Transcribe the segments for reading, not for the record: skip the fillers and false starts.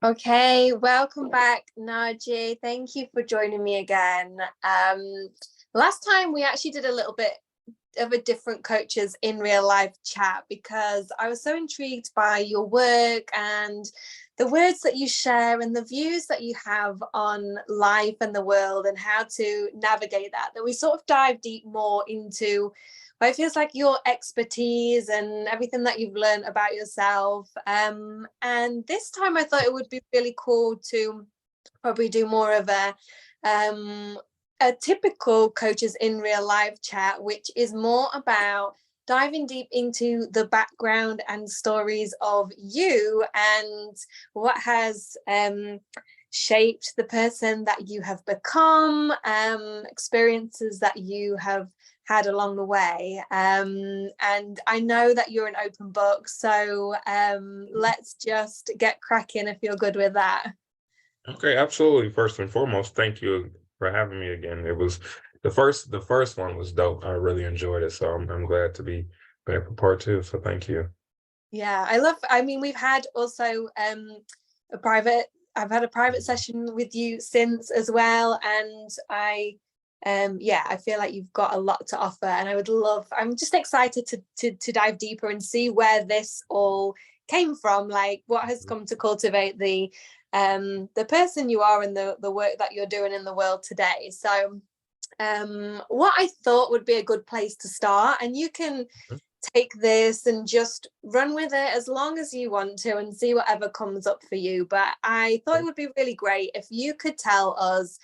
Okay, welcome back, Najee. Thank you for joining me again. Last time we actually did a little bit of a different coaches in real life chat because I was so intrigued by your work and the words that you share and the views that you have on life and the world and how to navigate that we sort of dive deep more into it feels like your expertise and everything that you've learned about yourself. And this time I thought it would be really cool to probably do more of a typical coaches in real life chat, which is more about diving deep into the background and stories of you and what has shaped the person that you have become, experiences that you have had along the way. And I know that you're an open book, so let's just get cracking if you're good with that. Okay, absolutely. First and foremost, thank you for having me again. It was the first one was dope. I really enjoyed it, so I'm glad to be back for part two. So thank you. Yeah, I mean, we've had also a private, I've had a private session with you since as well. And yeah, I feel like you've got a lot to offer and I'm just excited to dive deeper and see where this all came from, like what has come to cultivate the person you are and the work that you're doing in the world today. So what I thought would be a good place to start, and you can take this and just run with it as long as you want to and see whatever comes up for you. But I thought it would be really great if you could tell us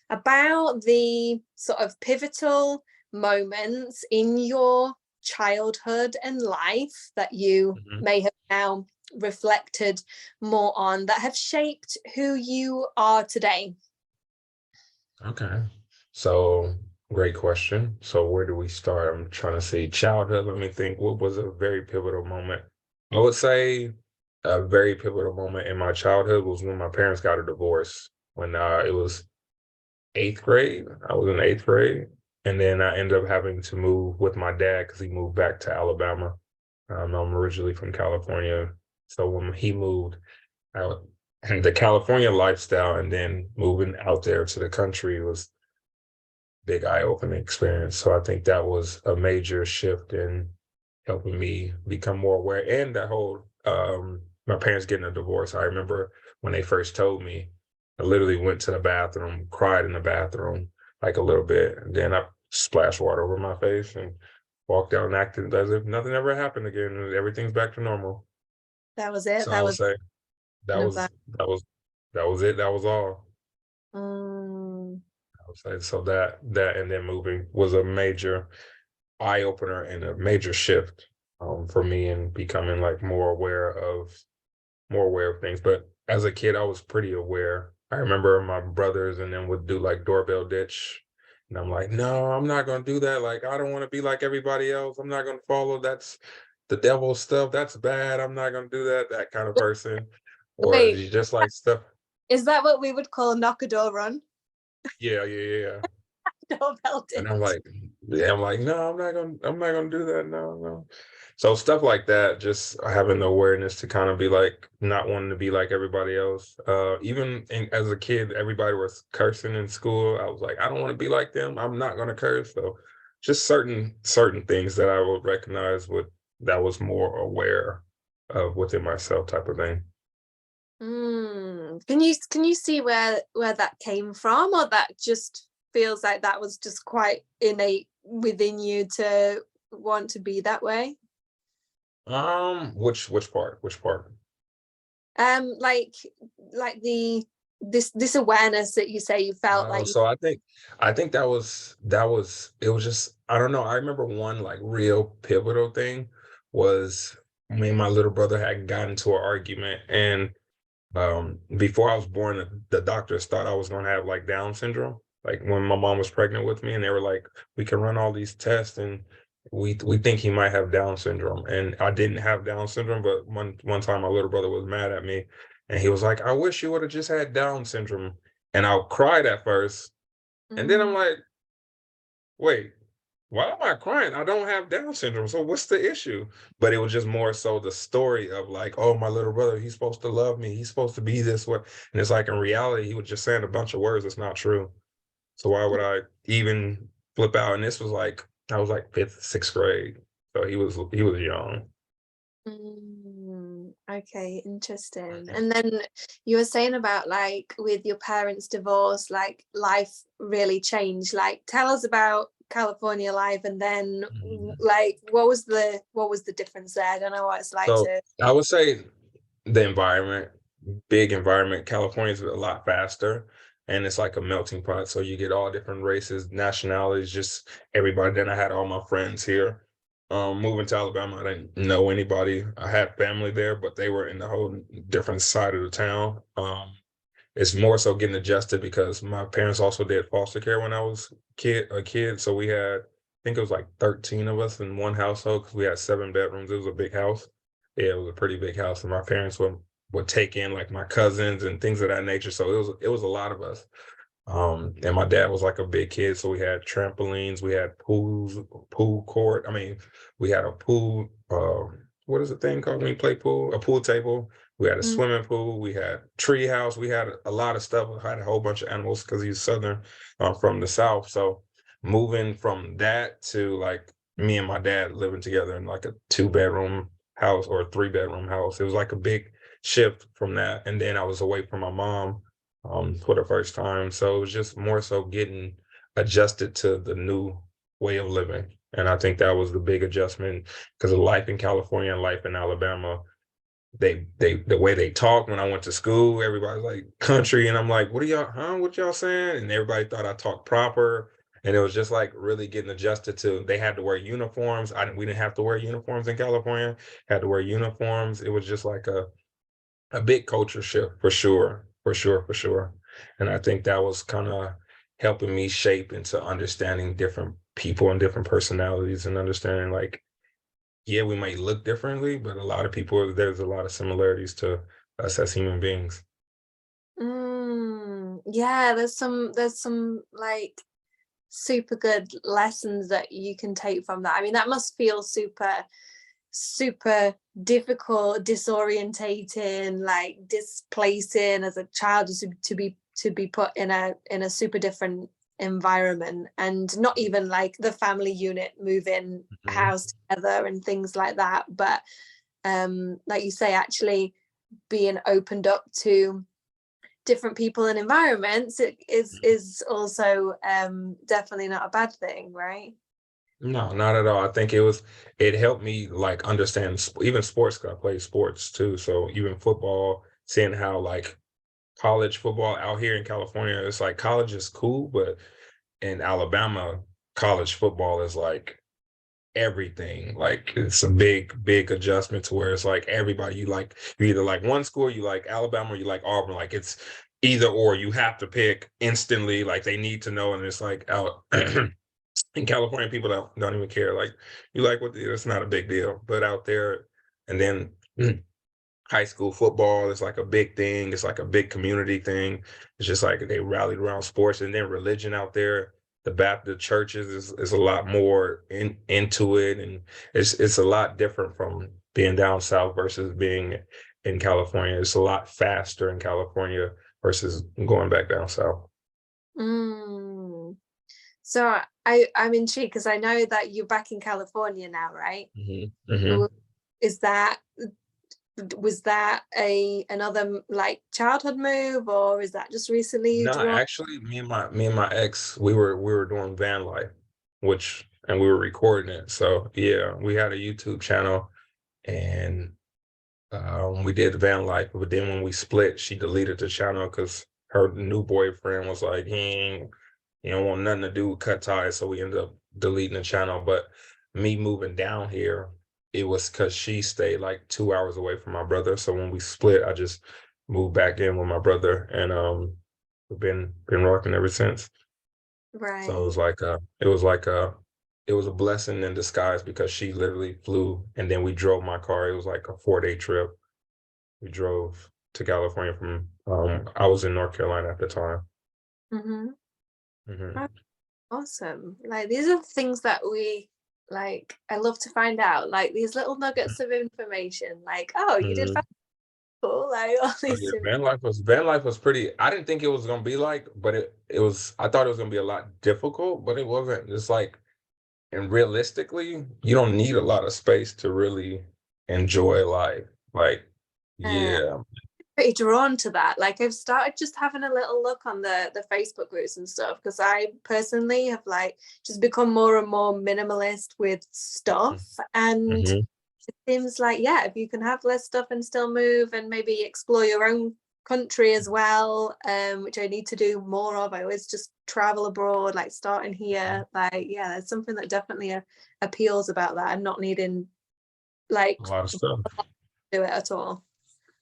about the sort of pivotal moments in your childhood and life that you Mhm. may have now reflected more on that have shaped who you are today. Okay. So great question. So where do we start? I'm trying to see childhood. Let me think. What was a very pivotal moment? I would say a very pivotal moment in my childhood was when my parents got a divorce. When it was eighth grade. I was in eighth grade. And then I ended up having to move with my dad because he moved back to Alabama. I'm originally from California. So when he moved out, and the California lifestyle and then moving out there to the country was big eye-opening experience. So I think that was a major shift in helping me become more aware. And that whole my parents getting a divorce. I remember when they first told me, I literally went to the bathroom, cried in the bathroom like a little bit, and then I splashed water over my face and walked out and acted as if nothing ever happened again. And everything's back to normal. That was it. So I That would was say that of was that. that was that was it. That was all. Mm. I would say so that and then moving was a major eye opener and a major shift for me in becoming like more aware of things. But as a kid, I was pretty aware. I remember my brothers and them would do like doorbell ditch. And I'm like, no, I'm not going to do that. Like, I don't want to be like everybody else. I'm not going to follow. That's the devil stuff. That's bad. I'm not going to do that. That kind of person. Or Wait, just like stuff. is that what we would call knock a door run? Yeah, yeah, yeah, yeah. Doorbell And I'm ditch. like, yeah, I'm like, no, I'm not gonna do that. No, no. So stuff like that, just having the awareness to kind of be like not wanting to be like everybody else. As a kid, everybody was cursing in school. I was like, I don't want to be like them. I'm not gonna curse. So just certain things that I would recognize with that was more aware of within myself type of thing. Can you see where that came from, or that just feels like that was just quite innate within you to want to be that way? Which part? Which part? Like the this awareness that you say you felt like you. So I think that was it was just I don't know. I remember one like real pivotal thing was me and my little brother had gotten into an argument and before I was born the doctors thought I was gonna have like Down syndrome. Like when my mom was pregnant with me and they were like, we can run all these tests and we think he might have Down syndrome. And I didn't have Down syndrome, but one time my little brother was mad at me and he was like, I wish you would have just had Down syndrome. And I cried at first and then I'm Mm, like, wait. why am I crying? I don't have Down syndrome. So what's the issue? But it was just more so the story of like, oh, my little brother, he's supposed to love me. He's supposed to be this way. And it's like in reality, he was just saying a bunch of words that's not true. So why would I even flip out? And this was like I was like fifth, sixth grade. So he was young. Okay, interesting. And then you were saying about like with your parents' divorce, like life really changed. Like tell us about California life and then Mhm. like what was the difference there? I don't know what it's like So to I would say the environment, big environment. California's a lot faster and it's like a melting pot. So you get all different races, nationalities, just everybody. Then I had all my friends here. Moving to Alabama, I didn't know anybody. I had family there, but they were in the whole different side of the town. It's more so getting adjusted because my parents also did foster care when I was a kid. So we had, I think it was like 13 of us in one household because we had 7 bedrooms. It was a big house. Yeah, it was a pretty big house, and my parents would take in like my cousins and things of that nature. So it was a lot of us. And my dad was like a big kid, so we had trampolines, we had pools, pool court. I mean, we had a pool. What is the thing called when you play pool? A pool table. We had a Mm, swimming pool. We had tree house. We had a lot of stuff. We had a whole bunch of animals because he's southern, from the south. So moving from that to like me and my dad living together in like a 2 bedroom house or a 3 bedroom house, it was like a big shift from that. And then I was away from my mom for the first time. So it was just more so getting adjusted to the new way of living. And I think that was the big adjustment because of life in California and life in Alabama. They the way they talk when I went to school, everybody's like country, and I'm like, what are y'all, huh? What y'all saying? And everybody thought I talked proper. And it was just like really getting adjusted to they had to wear uniforms. We didn't have to wear uniforms in California, had to wear uniforms. It was just like a big culture shift for sure, for sure, for sure. And I think that was kind of helping me shape into understanding different people and different personalities and understanding like, yeah, we might look differently, but a lot of people, there's a lot of similarities to us as human beings. yeah, there's some like super good lessons that you can take from that. I mean, that must feel super difficult, disorientating, like displacing as a child to be put in a super different environment and not even like the family unit moving Mhm. house together and things like that, but like you say, actually being opened up to different people and environments is also definitely not a bad thing, right? No, not at all. I think it helped me like understand even sports, 'cause I play sports too. So even football, seeing how like college football out here in California, it's like college is cool, but in Alabama, college football is like everything. Like it's a big, big adjustment to where it's like everybody you either like one school, you like Alabama, or you like Auburn. Like it's either or. You have to pick instantly. Like they need to know, and it's like out in California, people don't even care. Like you like what it's not a big deal, but out there, and then high school football is like a big thing. It's like a big community thing. It's just like they rallied around sports, and then religion out there. The Baptist churches is a lot more into it, and it's a lot different from being down south versus being in California. It's a lot faster in California versus going back down south. Mm. So I'm intrigued because I know that you're back in California now, right? Hmm. W- Hmm. Is that was that a another like childhood move, or is that just recently you No, drawn? actually, me and my ex, we were doing van life, and we were recording it. So yeah, we had a YouTube channel, and we did the van life. But then when we split, she deleted the channel because her new boyfriend was like, he don't want nothing to do with cut ties. So we ended up deleting the channel. But me moving down here, it was because she stayed like 2 hours away from my brother. So when we split, I just moved back in with my brother, and we've been rocking ever since. So Right. it was a blessing in disguise because she literally flew, and then we drove my car. It was like a 4 day trip. We drove to California from I was in North Carolina at the time. Mm-hmm. Mhm. Awesome. Like these are things that we like I love to find out. Like these little nuggets of information. Like, oh, you did Mhm. cool. Like all Oh these yeah, things. van life was pretty. I didn't think it was gonna be like, but it was. I thought it was gonna be a lot difficult, but it wasn't. It's like, and realistically, you don't need a lot of space to really enjoy life. Like, Uh, yeah, pretty drawn to that. Like I've started just having a little look on the Facebook groups and stuff because I personally have like just become more and more minimalist with stuff. And hmm it seems like, yeah, if you can have less stuff and still move and maybe explore your own country as well, which I need to do more of. I always just travel abroad, like starting here. Like, yeah, there's something that definitely appeals about that and not needing like a lot of stuff. do it at all.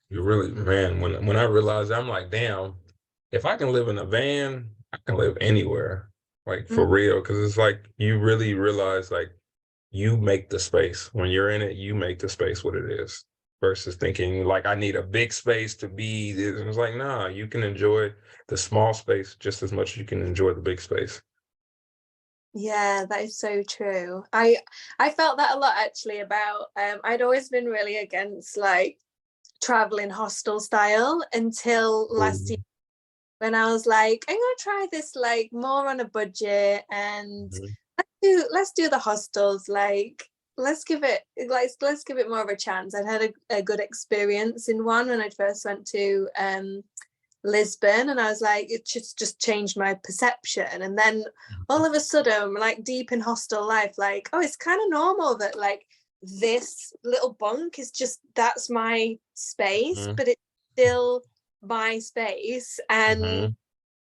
You really, man. When I realized, I'm like, damn, if I can live in a van, I can live anywhere. Like Mm, for real, because it's like you really realize, like you make the space when you're in it. You make the space what it is. Versus thinking like I need a big space to be this. And it's like, nah, you can enjoy the small space just as much as you can enjoy the big space. yeah, that is so true. I felt that a lot actually about I'd always been really against like traveling hostel style until last year Mhm. when I was like, I'm gonna try this like more on a budget and Mhm. let's do the hostels. Like let's give it more of a chance. I'd had a good experience in one when I first went to Lisbon, and I was like, it just changed my perception. And then all of a sudden, I'm like deep in hostel life, like, oh, it's kind of normal that like this little bunk is just that's my space, Mhm. but it's still my space. And Mhm.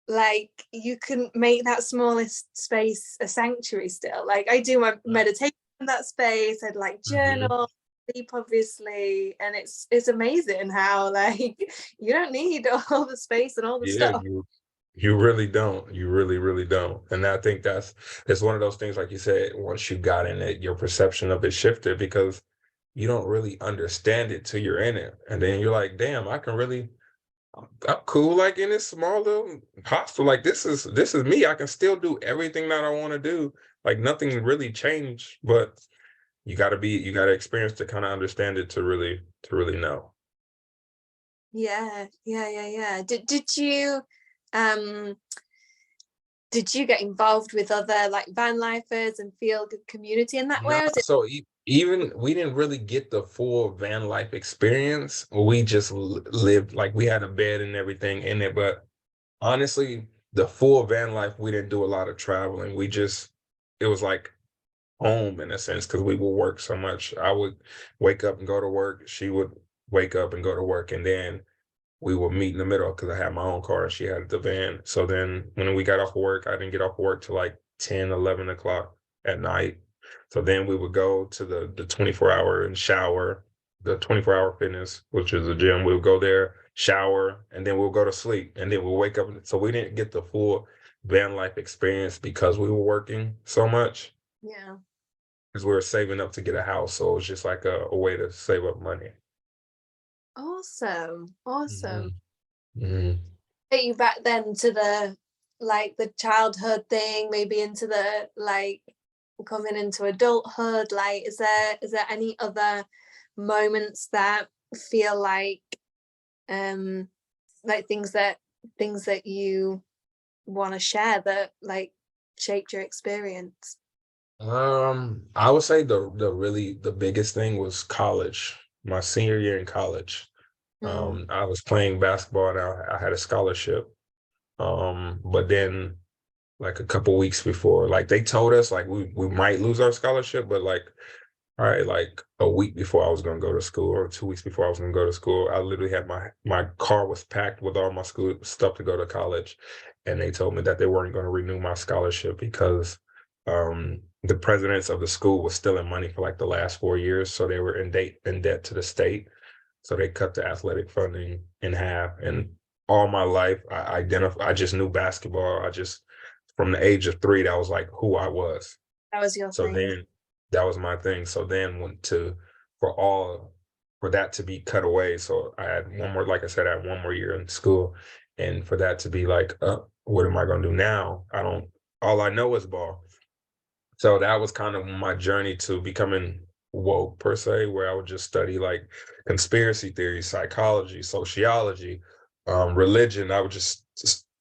like you can make that smallest space a sanctuary still. Like I do my meditation in that space, I'd like Mhm. journal, sleep obviously, and it's amazing how like you don't need all the space and all the Yeah, stuff. you really don't. You really, really don't. And I think it's one of those things, like you said, once you got in it, your perception of it shifted because you don't really understand it till you're in it. And then you're like, damn, I'm cool like in this small little hostel. Like this is me. I can still do everything that I want to do. Like nothing really changed, but you gotta experience to kind of understand it to really know. Yeah. Um did you get involved with other like van lifers and feel good community in that way? No, Or is it so even we didn't really get the full van life experience. We just lived like we had a bed and everything in it. But honestly, the full van life, we didn't do a lot of traveling. It was like home in a sense because we would work so much. I would wake up and go to work. She would wake up and go to work, and then we would meet in the middle because I had my own car and she had the van. So then when we got off work, I didn't get off work till like 10, 11 o'clock at night. So then we would go to the 24-hour and shower, the 24-hour fitness, which is a gym. We would go there, shower, and then we'll go to sleep. And then we'll wake up. So we didn't get the full van life experience because we were working so much yeah. because we were saving up to get a house. So it was just like a way to save up money. Awesome. Awesome. Mhm. Mhm. Take you back then to the like the childhood thing, maybe into the like coming into adulthood. Like is there any other moments that feel um like things that you want to share that like shaped your experience? I would say the biggest thing was college. My senior year in college. Mm, I was playing basketball and I had a scholarship. But then like a couple weeks before, like they told us like we might lose our scholarship, but like all right, like a week before I was gonna go to school, or 2 weeks before I was gonna go to school, I literally had my car was packed with all my school stuff to go to college, and they told me that they weren't gonna renew my scholarship because the presidents of the school was stealing money for like the last 4 years, so they were in debt to the state. So they cut the athletic funding in half. And all my life, I just knew basketball. I just from the age of 3, that was like who I was. that was your So thing. then that was my thing. So then when to for all for that to be cut away. So I had one more, like I said, I had one more year in school. And for that to be like, what am I gonna do now? I don't all I know is ball. So that was kind of my journey to becoming woke per se, where I would just study like conspiracy theories, psychology, sociology, religion. I would just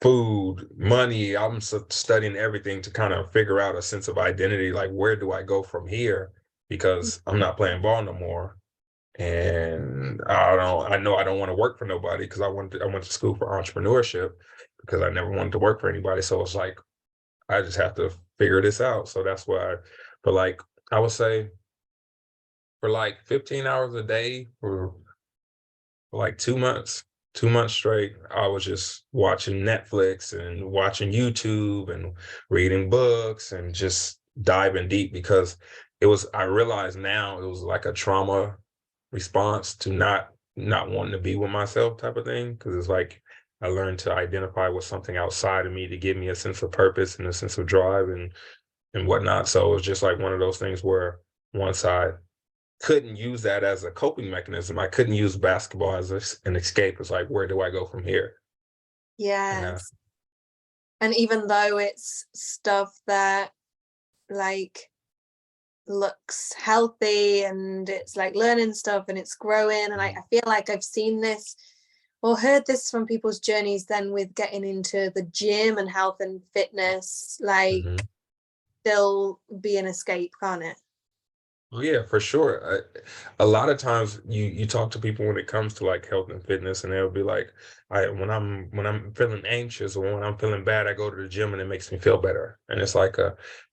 food, money. I'm studying everything to kind of figure out a sense of identity. Like, where do I go from here? Because I'm not playing ball no more. And I know I don't want to work for nobody because I went to school for entrepreneurship because I never wanted to work for anybody. So it's like I just have to figure this out. So that's why, but like I would say for like 15 hours a day for like 2 months, 2 months straight, I was just watching Netflix and watching YouTube and reading books and just diving deep because I realized now it was like a trauma response to not wanting to be with myself type of thing. Cause it's like I learned to identify with something outside of me to give me a sense of purpose and a sense of drive and whatnot. So it was just like one of those things where once I couldn't use that as a coping mechanism, I couldn't use basketball as an escape. It's like, where do I go from here? And Yes. And even though it's stuff that like looks healthy and it's like learning stuff and it's growing, and I feel like I've seen this or heard this from people's journeys then with getting into the gym and health and fitness, like Mhm. still be an escape, can't it? Oh yeah, for sure. A lot of times you talk to people when it comes to like health and fitness, and they'll be like, "I when I'm feeling anxious or when I'm feeling bad, I go to the gym and it makes me feel better." And it's like,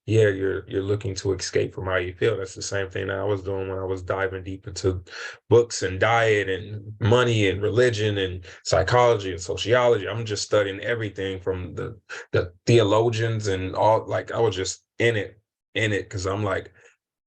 yeah, you're looking to escape from how you feel. That's the same thing that I was doing when I was diving deep into books and diet and money and religion and psychology and sociology. I'm just studying everything from the theologians and all. Like I was just in it because I'm like.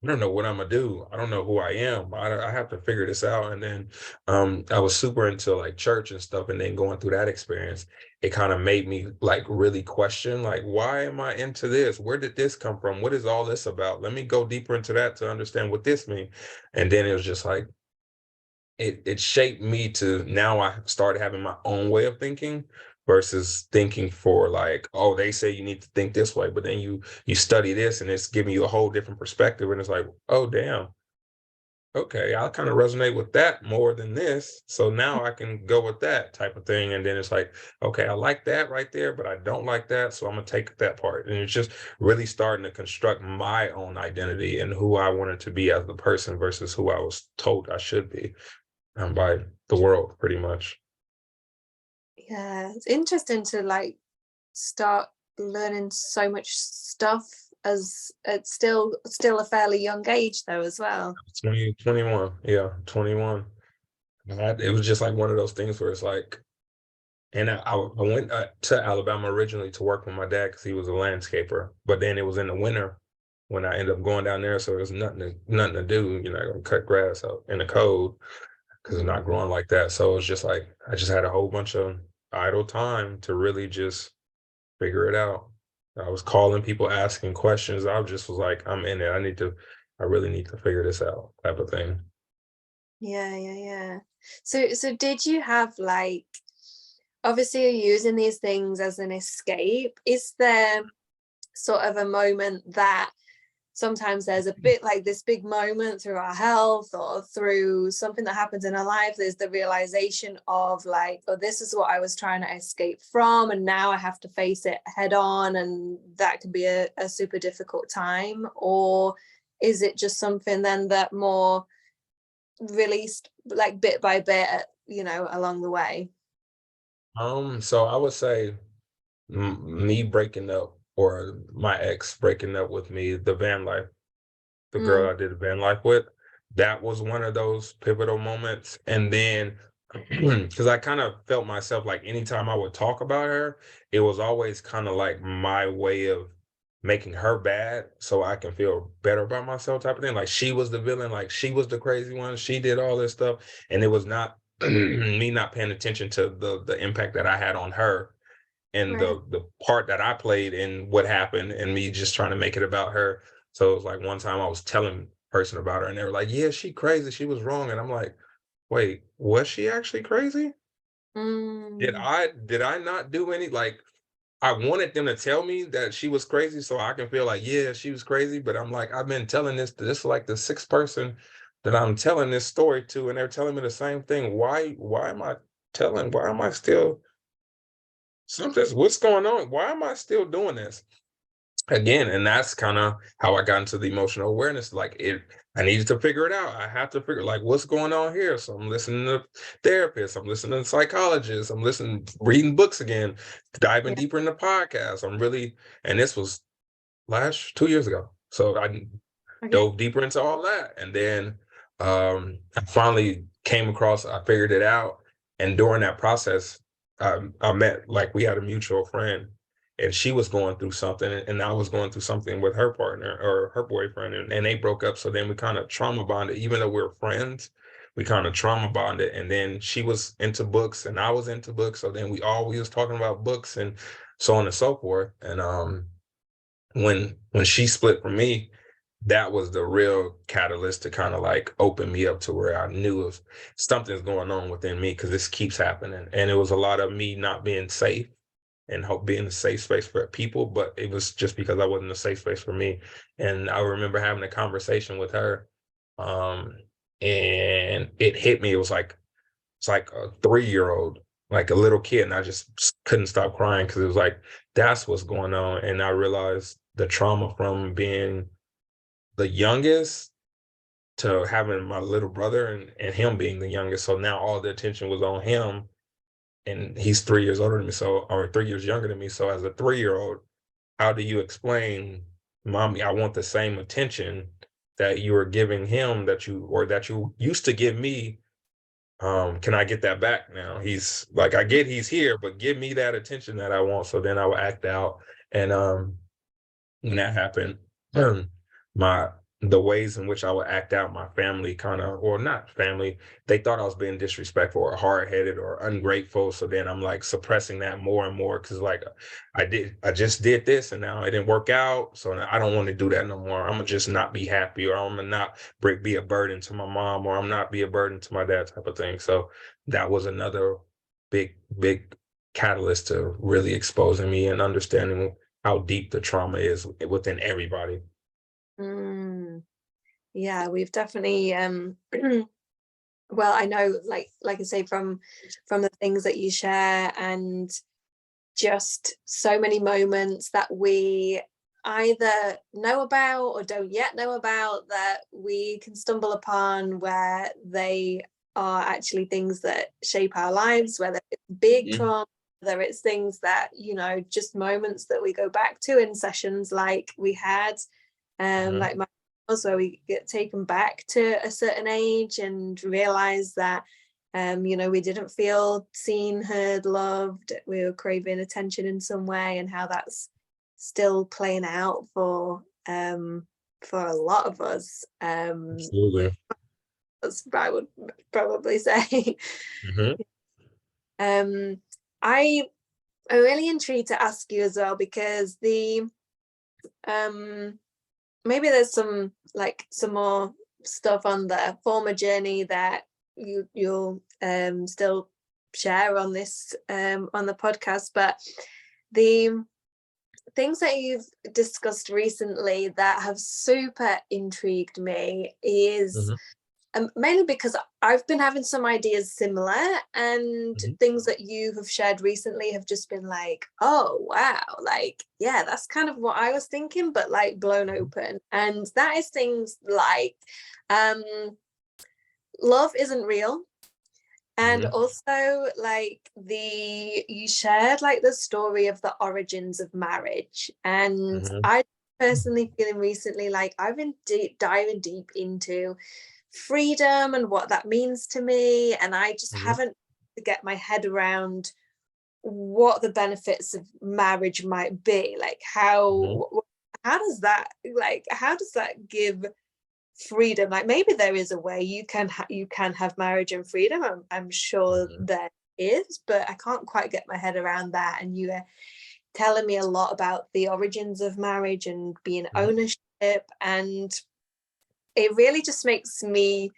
I don't know what I'm gonna do. I don't know who I am. I have to figure this out. And then I was super into like church and stuff. And then going through that experience, it kind of made me like really question, like, why am I into this? Where did this come from? What is all this about? Let me go deeper into that to understand what this means. And then it was just like it shaped me to now I started having my own way of thinking versus thinking for like, oh, they say you need to think this way, but then you study this and it's giving you a whole different perspective. And it's like, oh damn, okay, I kind of resonate with that more than this. So now I can go with that type of thing. And then it's like, okay, I like that right there, but I don't like that. So I'm gonna take that part. And it's just really starting to construct my own identity and who I wanted to be as the person versus who I was told I should be by the world, pretty much. Yeah, it's interesting to like start learning so much stuff as it's still a fairly young age though as well. 20, 21, yeah, 21. It was just like one of those things where it's like, and I went to Alabama originally to work with my dad because he was a landscaper, but then it was in the winter when I ended up going down there, so there's nothing to do. You're not gonna cut grass out in the cold because it's not Mm. growing like that. So it's just like I just had a whole bunch of idle time to really just figure it out. I was calling people, asking questions. I just was like, I'm in it. I really need to figure this out, type of thing. Yeah, yeah, yeah. So did you have like, obviously you're using these things as an escape. Is there sort of a moment that sometimes there's a bit like this big moment through our health or through something that happens in our life, there's the realization of like, oh, this is what I was trying to escape from and now I have to face it head on, and that can be a super difficult time? Or is it just something then that more released like bit by bit, along the way? So I would say me breaking up or my ex breaking up with me, the van life, the Mm, girl I did the van life with, that was one of those pivotal moments. And then because I kind of felt myself like anytime I would talk about her, it was always kind of like my way of making her bad so I can feel better about myself type of thing. Like she was the villain, like she was the crazy one, she did all this stuff. And it was not me not paying attention to the impact that I had on her and right. the part that I played in what happened and me just trying to make it about her. So it was like one time I was telling person about her and they were like, yeah, she crazy, she was wrong. And I'm like, wait, was she actually crazy? Mm, Did I not do any like I wanted them to tell me that she was crazy so I can feel like, yeah, she was crazy. But I'm like, I've been telling this is like the sixth person that I'm telling this story to, and they're telling me the same thing. Why am I telling? Why am I still something's what's going on? Why am I still doing this? Again, and that's kind of how I got into the emotional awareness. Like I needed to figure it out. I have to figure like what's going on here. So I'm listening to therapists, I'm listening to psychologists, I'm listening, reading books again, diving Yeah. deeper into podcasts. And this was last 2 years ago. So I Okay. dove deeper into all that. And then I finally came across, I figured it out. And during that process, I met, like, we had a mutual friend, and she was going through something, and I was going through something with her partner or her boyfriend, and they broke up. So then we kind of trauma bonded, even though we were friends, we kind of trauma bonded. And then she was into books and I was into books. So then we always talking about books and so on and so forth. And when she split from me, that was the real catalyst to kind of like open me up to where I knew of something's going on within me because this keeps happening. And it was a lot of me not being safe and hope being a safe space for people, but it was just because I wasn't a safe space for me. And I remember having a conversation with her, um, and it hit me. It was like it's like a 3-year old, like a little kid, and I just couldn't stop crying because it was like that's what's going on. And I realized the trauma from being the youngest to having my little brother and him being the youngest. So now all the attention was on him, and he's 3 years older than me, so or 3 years younger than me. So as a 3-year old, how do you explain, mommy, I want the same attention that you are giving him that you used to give me. Can I get that back now? He's like, I get he's here, but give me that attention that I want. So then I would act out. And when that happened, my the ways in which I would act out, my family kind of, or not family, they thought I was being disrespectful or hard headed or ungrateful. So then I'm like suppressing that more and more because like I just did this and now it didn't work out. So now I don't want to do that no more. I'm gonna just not be happy, or I'm gonna not be a burden to my mom, or I'm not be a burden to my dad, type of thing. So that was another big catalyst to really exposing me and understanding how deep the trauma is within everybody. Mm, yeah, we've definitely well, I know, like I say, from the things that you share, and just so many moments that we either know about or don't yet know about, that we can stumble upon, where they are actually things that shape our lives, whether it's big Mhm. trauma, whether it's things that, just moments that we go back to in sessions like we had, Mhm. like my where we get taken back to a certain age and realize that we didn't feel seen, heard, loved. We were craving attention in some way, and how that's still playing out for a lot of us. Absolutely. That's what I would probably say. Mhm. um, I I'm really intrigued to ask you as well, because the um maybe there's some more stuff on the former journey that you'll still share on this on the podcast, but the things that you've discussed recently that have super intrigued me is, Mhm. mainly because I've been having some ideas similar, and Mhm. things that you have shared recently have just been like, oh wow, like yeah, that's kind of what I was thinking, but like blown Mhm. open. And that is things like, um love isn't real. And Mhm. also, like, you shared like the story of the origins of marriage, and Mhm. I personally feeling recently like I've been diving deep into freedom and what that means to me, and I just Mhm. haven't to get my head around what the benefits of marriage might be, like Mhm. how does that give freedom? Like, maybe there is a way you can have marriage and freedom. I'm sure Mhm. there is, but I can't quite get my head around that. And you are telling me a lot about the origins of marriage and being Mhm. ownership, and it really just makes me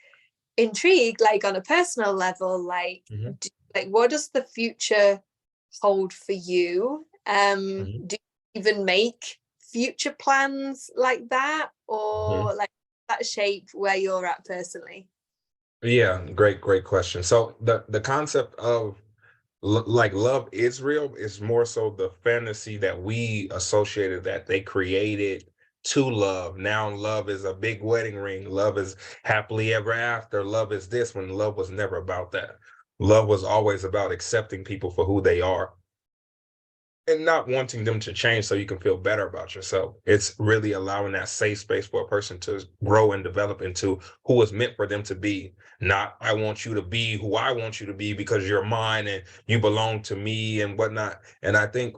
intrigued, like on a personal level, like Mhm. like what does the future hold for you, Mhm. Do you even make future plans like that, Mhm. or like that shape where you're at personally? Yeah, great question. So the concept of like love is real is more so the fantasy that we associated that they created to love. Now love is a big wedding ring. Love is happily ever after. Love is this, when love was never about that. Love was always about accepting people for who they are and not wanting them to change so you can feel better about yourself. It's really allowing that safe space for a person to grow and develop into who is meant for them to be. Not, I want you to be who I want you to be because you're mine and you belong to me and whatnot. And I think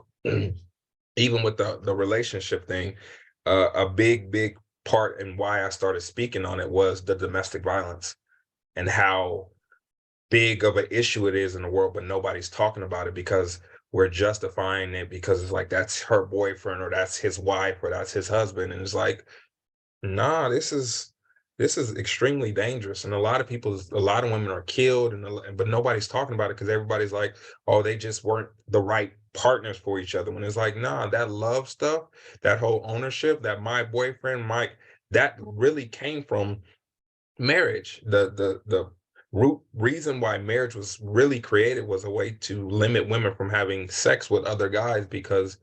even with the relationship thing, a big part and why I started speaking on it was the domestic violence and how big of an issue it is in the world, but nobody's talking about it because we're justifying it because it's like that's her boyfriend or that's his wife or that's his husband. And it's like, nah, this is extremely dangerous. And a lot of women are killed but nobody's talking about it because everybody's like, oh, they just weren't the right partners for each other. When it's like, nah, that love stuff, that whole ownership, that my boyfriend, Mike, that really came from marriage. The root reason why marriage was really created was a way to limit women from having sex with other guys because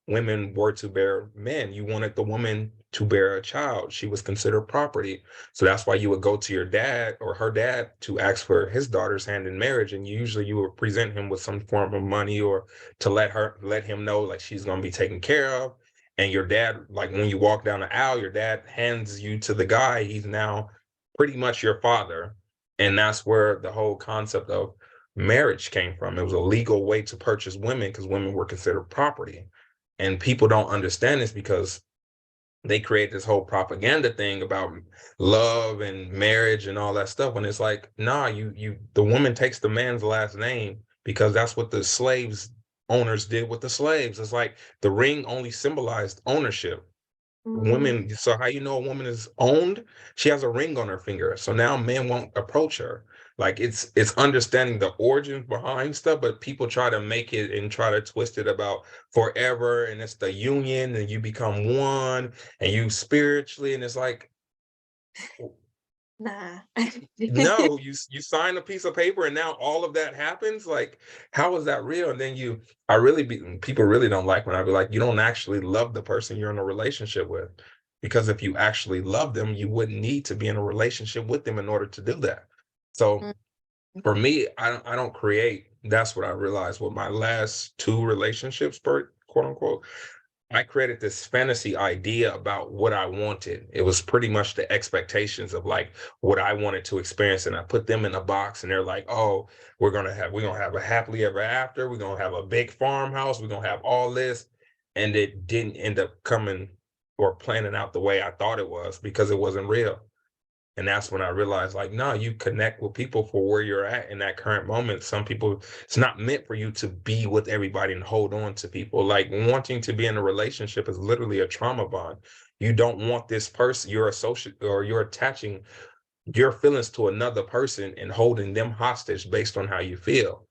women were to bear men. You wanted the woman to bear a child. She was considered property. So that's why you would go to your dad or her dad to ask for his daughter's hand in marriage. And usually you would present him with some form of money or to let him know like she's gonna be taken care of. And your dad, like when you walk down the aisle, your dad hands you to the guy. He's now pretty much your father. And that's where the whole concept of marriage came from. It was a legal way to purchase women because women were considered property. And people don't understand this because they create this whole propaganda thing about love and marriage and all that stuff. When it's like, nah, the woman takes the man's last name because that's what the slaves owners did with the slaves. It's like the ring only symbolized ownership. Mm, Women, so how you know a woman is owned? She has a ring on her finger. So now men won't approach her. Like it's understanding the origins behind stuff, but people try to make it and try to twist it about forever, and it's the union, and you become one, and you spiritually, and it's like, nah. no, you sign a piece of paper and now all of that happens. Like, how is that real? And then people really don't like when I be like, you don't actually love the person you're in a relationship with. Because if you actually love them, you wouldn't need to be in a relationship with them in order to do that. So Mm, for me, I don't create. That's what I realized with my last two relationships, quote unquote. I created this fantasy idea about what I wanted. It was pretty much the expectations of like what I wanted to experience. And I put them in a box and they're like, oh, we're gonna have a happily ever after, we're gonna have a big farmhouse, we're gonna have all this. And it didn't end up coming or planning out the way I thought it was because it wasn't real. And that's when I realized, like, no, you connect with people for where you're at in that current moment. Some people, it's not meant for you to be with everybody and hold on to people. Like, wanting to be in a relationship is literally a trauma bond. You don't want this person, you're associate or you're attaching your feelings to another person and holding them hostage based on how you feel.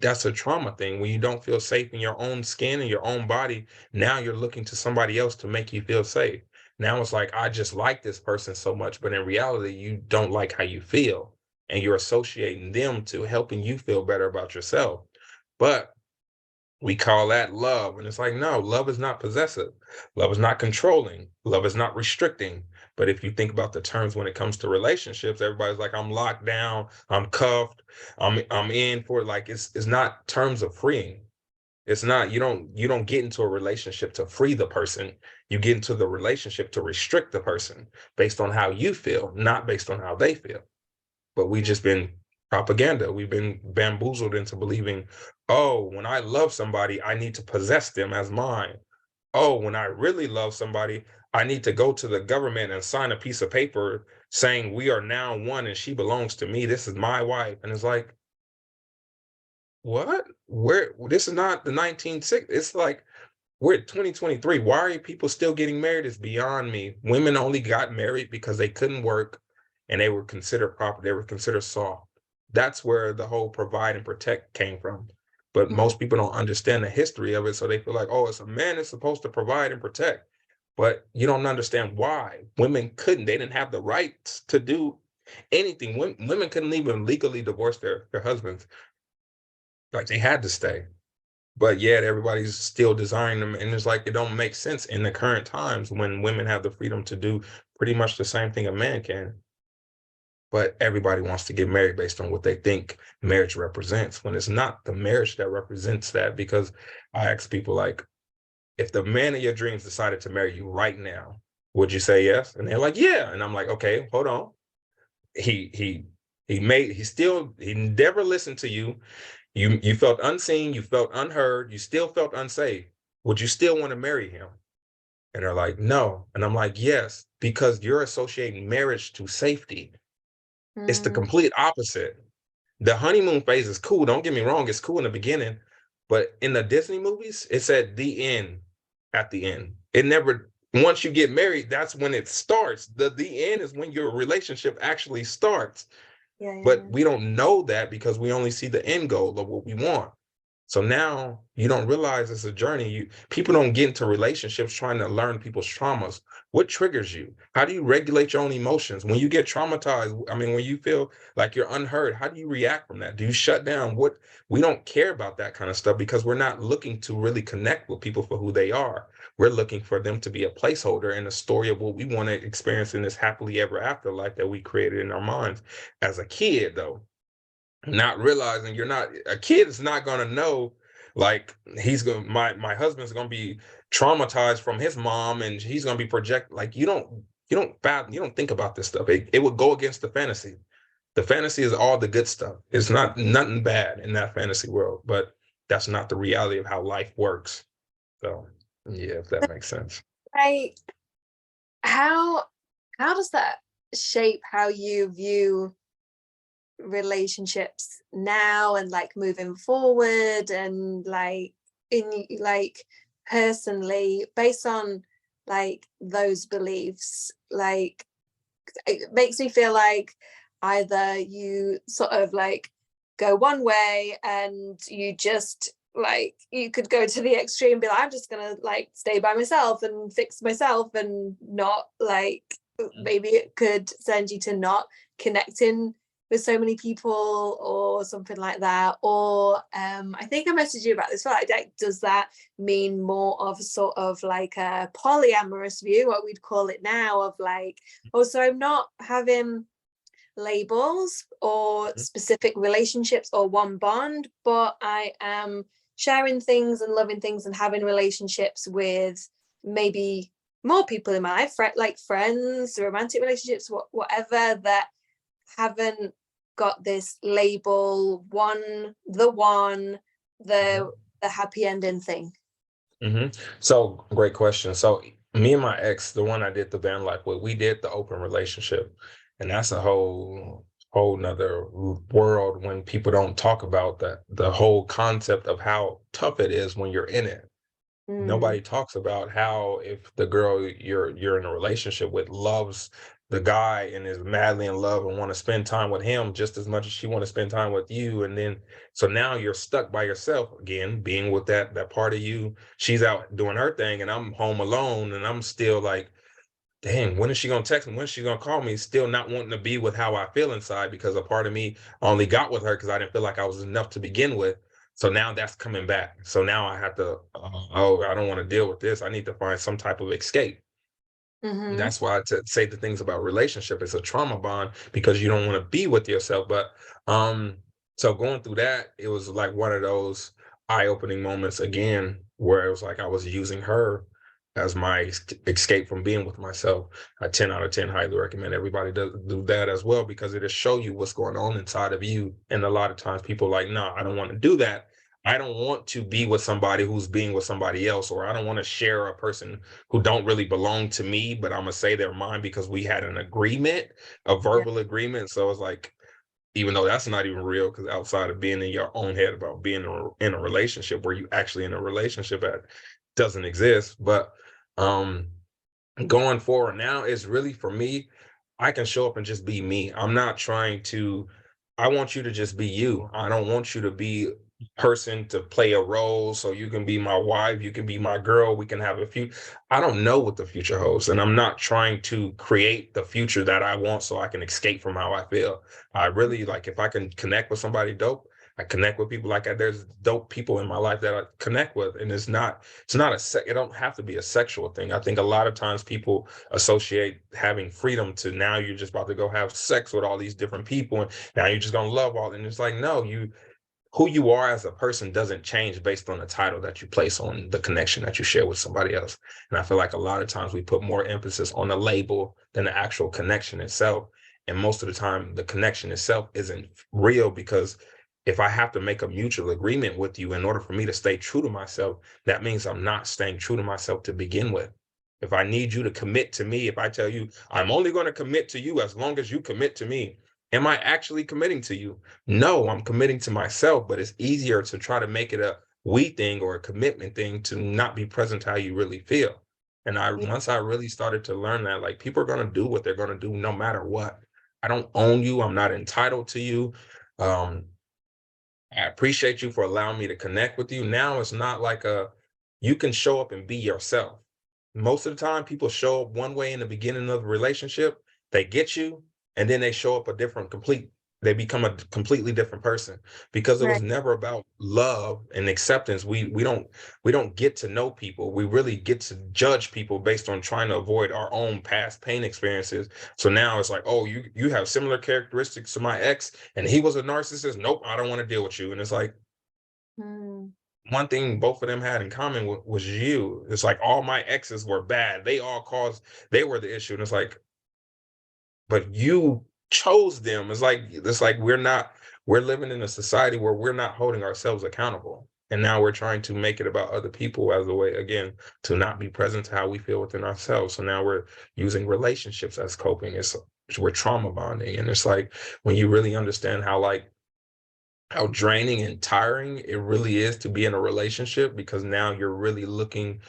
That's a trauma thing. When you don't feel safe in your own skin and your own body, now you're looking to somebody else to make you feel safe. Now it's like, I just like this person so much, but in reality, you don't like how you feel. And you're associating them to helping you feel better about yourself. But we call that love. And it's like, no, love is not possessive. Love is not controlling. Love is not restricting. But if you think about the terms when it comes to relationships, everybody's like, I'm locked down, I'm cuffed, I'm in for it. Like it's not terms of freeing. It's not, you don't get into a relationship to free the person. You get into the relationship to restrict the person based on how you feel, not based on how they feel. But we just been propaganda. We've been bamboozled into believing, oh, when I love somebody, I need to possess them as mine. Oh, when I really love somebody, I need to go to the government and sign a piece of paper saying we are now one and she belongs to me. This is my wife. And it's like, what? Where this is not the 1960s. It's like we're at 2023. Why are people still getting married? Is beyond me. Women only got married because they couldn't work and they were considered proper. They were considered soft. That's where the whole provide and protect came from. but most people don't understand the history of it. So they feel like, oh, it's a man that's supposed to provide and protect. But you don't understand why. Women couldn't, they didn't have the rights to do anything. Women couldn't even legally divorce their husbands. Like they had to stay. But yet everybody's still desiring them. And it's like it don't make sense in the current times when women have the freedom to do pretty much the same thing a man can. But everybody wants to get married based on what they think marriage represents, when it's not the marriage that represents that. Because I ask people, like, if the man of your dreams decided to marry you right now, would you say yes? And they're like, yeah. And I'm like, okay, hold on. He he never listened to you. You felt unseen, you felt unheard, you still felt unsafe. Would you still want to marry him? And they're like, no. And I'm like, yes, because you're associating marriage to safety. It's the complete opposite. The honeymoon phase is cool. Don't get me wrong, it's cool in the beginning. But in the Disney movies, it said the end at the end. It never, once you get married, that's when it starts. The end is when your relationship actually starts. But we don't know that because we only see the end goal of what we want. So now you don't realize it's a journey. People don't get into relationships trying to learn people's traumas. What triggers you? How do you regulate your own emotions? When you get traumatized, I mean, when you feel like you're unheard, how do you react from that? Do you shut down? We don't care about that kind of stuff because we're not looking to really connect with people for who they are. We're looking for them to be a placeholder in the story of what we want to experience in this happily ever after life that we created in our minds. As a kid, though, not realizing you're not, a kid is not going to know, like, my husband's going to be traumatized from his mom and he's going to be projected. Like, you don't think about this stuff. It would go against the fantasy. The fantasy is all the good stuff. It's not nothing bad in that fantasy world, but that's not the reality of how life works. So yeah, if that makes sense. Like, how does that shape how you view relationships now and like moving forward, and like in like personally, based on like those beliefs? Like, it makes me feel like either you sort of like go one way and you just like, you could go to the extreme and be like, I'm just gonna like stay by myself and fix myself and not like, maybe it could send you to not connecting with so many people or something like that. Or I think I messaged you about this, like, does that mean more of sort of like a polyamorous view, what we'd call it now, of like, oh, so I'm not having labels or specific relationships or one bond, but I am sharing things and loving things and having relationships with maybe more people in my life, like friends, romantic relationships, whatever, that haven't got this label, the happy ending thing. So great question. So me and my ex, the one I did the van life with, we did the open relationship, and that's a whole nother world when people don't talk about that, the whole concept of how tough it is when you're in it. Nobody talks about how, if the girl you're in a relationship with loves the guy and is madly in love and want to spend time with him just as much as she want to spend time with you, and then so now you're stuck by yourself again, being with that part of you. She's out doing her thing and I'm home alone, and I'm still like, dang, when is she gonna text me? When is she gonna call me? Still not wanting to be with how I feel inside, because a part of me only got with her because I didn't feel like I was enough to begin with. So now that's coming back. So now I have to, oh, I don't want to deal with this. I need to find some type of escape. That's why to say the things about relationship is a trauma bond, because you don't want to be with yourself. But so going through that, it was like one of those eye-opening moments again, where it was like I was using her as my escape from being with myself. I 10 out of 10 highly recommend everybody do that as well, because it'll show you what's going on inside of you. And a lot of times people are like, no, I don't want to do that. I don't want to be with somebody who's being with somebody else, or I don't want to share a person who don't really belong to me, but I'm gonna say they're mine because we had an agreement, a verbal agreement. So it's like, even though that's not even real, because outside of being in your own head about being in a relationship where you actually in a relationship that doesn't exist. But going forward now is really, for me, I can show up and just be me. I'm not trying to, I want you to just be you. I don't want you to be person to play a role. So you can be my wife, you can be my girl, we can have a few. I don't know what the future holds. And I'm not trying to create the future that I want so I can escape from how I feel. I really like if I can connect with somebody dope, I connect with people like that. There's dope people in my life that I connect with. And it's not it don't have to be a sexual thing. I think a lot of times people associate having freedom to now you're just about to go have sex with all these different people and now you're just gonna love all. And it's like, no, who you are as a person doesn't change based on the title that you place on the connection that you share with somebody else. And I feel like a lot of times we put more emphasis on the label than the actual connection itself. And most of the time, the connection itself isn't real because if I have to make a mutual agreement with you in order for me to stay true to myself, that means I'm not staying true to myself to begin with. If I need you to commit to me, if I tell you I'm only going to commit to you as long as you commit to me, am I actually committing to you? No, I'm committing to myself, but it's easier to try to make it a we thing or a commitment thing to not be present to how you really feel. And once I really started to learn that, like people are gonna do what they're gonna do no matter what. I don't own you. I'm not entitled to you. Um, I appreciate you for allowing me to connect with you. Now it's not like you can show up and be yourself. Most of the time, people show up one way in the beginning of the relationship, they get you, and then they show up they become a completely different person because it was Right. never about love and acceptance. We don't get to know people. We really get to judge people based on trying to avoid our own past pain experiences. So now it's like, oh, you have similar characteristics to my ex, and he was a narcissist. Nope, I don't want to deal with you. And it's like Mm. one thing both of them had in common was you. It's like all my exes were bad. They were the issue. And it's like, but you chose them. It's like we're living in a society where we're not holding ourselves accountable. And now we're trying to make it about other people as a way, again, to not be present to how we feel within ourselves. So now we're using relationships as coping. We're trauma bonding. And it's like when you really understand how draining and tiring it really is to be in a relationship because now you're really looking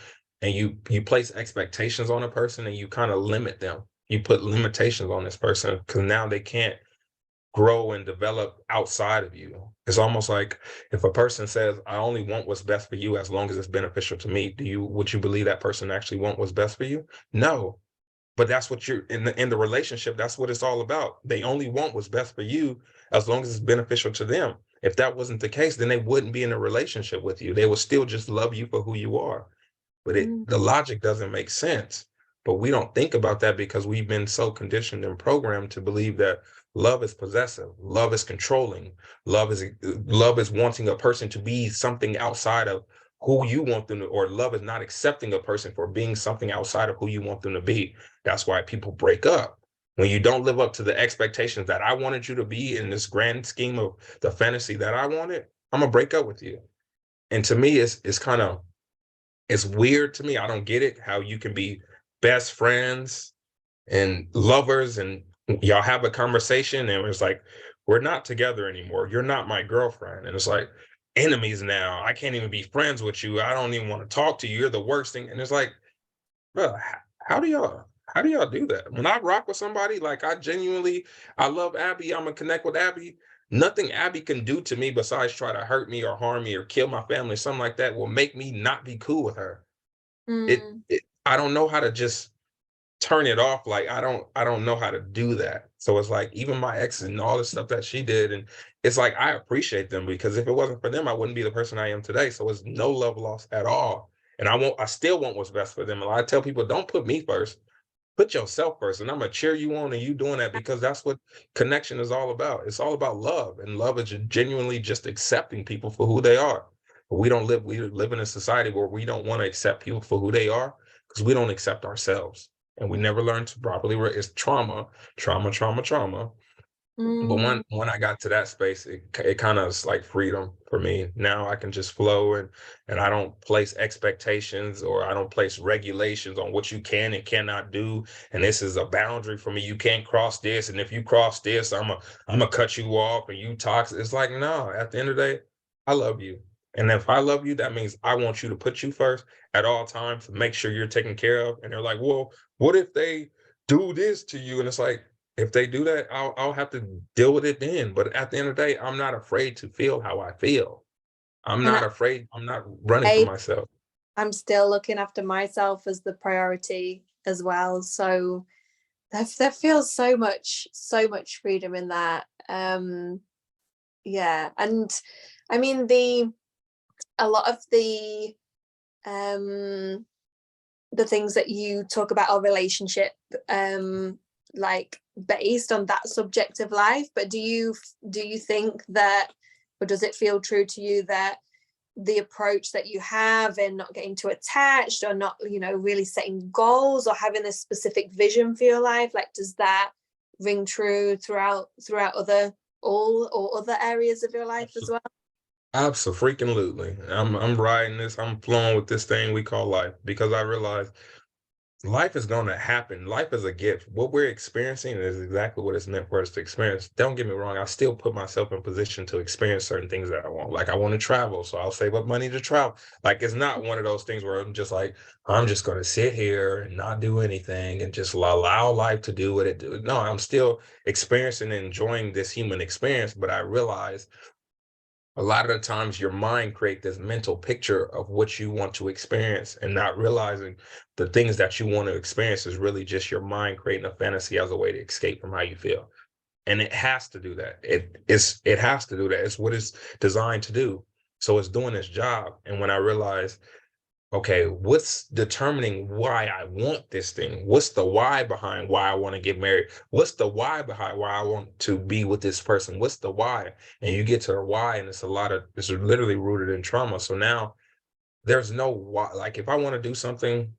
and you place expectations on a person and you kind of limit them. You put limitations on this person because now they can't grow and develop outside of you. It's almost like if a person says, I only want what's best for you as long as it's beneficial to me, would you believe that person actually want what's best for you? No. But that's what you're in the relationship. That's what it's all about. They only want what's best for you as long as it's beneficial to them. If that wasn't the case, then they wouldn't be in a relationship with you. They would still just love you for who you are. But Mm. the logic doesn't make sense. But we don't think about that because we've been so conditioned and programmed to believe that love is possessive, love is controlling, love is wanting a person to be something outside of who you want them to, or love is not accepting a person for being something outside of who you want them to be. That's why people break up. When you don't live up to the expectations that I wanted you to be in this grand scheme of the fantasy that I wanted, I'm gonna break up with you. And to me, it's weird to me. I don't get it how you can be best friends and lovers and y'all have a conversation and it's like, we're not together anymore. You're not my girlfriend. And it's like enemies now. I can't even be friends with you. I don't even want to talk to you. You're the worst thing. And it's like, bro, how do y'all do that? When I rock with somebody, like I love Abbie, I'm gonna connect with Abbie. Nothing Abbie can do to me besides try to hurt me or harm me or kill my family, something like that will make me not be cool with her. Mm. I don't know how to just turn it off. Like I don't know how to do that. So it's like even my exes and all the stuff that she did, and it's like I appreciate them because if it wasn't for them, I wouldn't be the person I am today. So it's no love lost at all. And I still want what's best for them. And I tell people, don't put me first, put yourself first. And I'm gonna cheer you on and you doing that because that's what connection is all about. It's all about love. And love is genuinely just accepting people for who they are. But we live in a society where we don't want to accept people for who they are because we don't accept ourselves. And we never learn to properly it's trauma, trauma, trauma, trauma. But Mm. when I got to that space, it kind of is like freedom for me. Now I can just flow and I don't place expectations or I don't place regulations on what you can and cannot do. And this is a boundary for me. You can't cross this. And if you cross this, I'm gonna cut you off and you toxic. It's like, no, at the end of the day, I love you. And if I love you, that means I want you to put you first at all times, make sure you're taken care of. And they're like, well, what if they do this to you? And it's like, if they do that, I'll have to deal with it then. But at the end of the day, I'm not afraid to feel how I feel. I'm And not afraid. I'm not running from I, myself. I'm still looking after myself as the priority as well. So there feels so much freedom in that. Yeah. And I mean a lot of um the things that you talk about are relationship like based on that subject of life, but do you think that, or does it feel true to you that the approach that you have and not getting too attached, or not, really setting goals or having a specific vision for your life, like does that ring true throughout other areas of your life as well? Absolutely. I'm riding this. I'm flowing with this thing we call life because I realize life is going to happen. Life is a gift. What we're experiencing is exactly what it's meant for us to experience. Don't get me wrong. I still put myself in position to experience certain things that I want. Like I want to travel, so I'll save up money to travel. Like it's not one of those things where I'm just like, I'm just going to sit here and not do anything and just allow life to do what it do. No, I'm still experiencing and enjoying this human experience, but I realize a lot of the times your mind create this mental picture of what you want to experience and not realizing the things that you want to experience is really just your mind creating a fantasy as a way to escape from how you feel. And it has to do that. It has to do that. It's what it's designed to do. So it's doing its job. And when I realized, okay, what's determining why I want this thing? What's the why behind why I want to get married? What's the why behind why I want to be with this person? What's the why? And you get to the why, and it's literally rooted in trauma. So now there's no why. Like if I want to do something,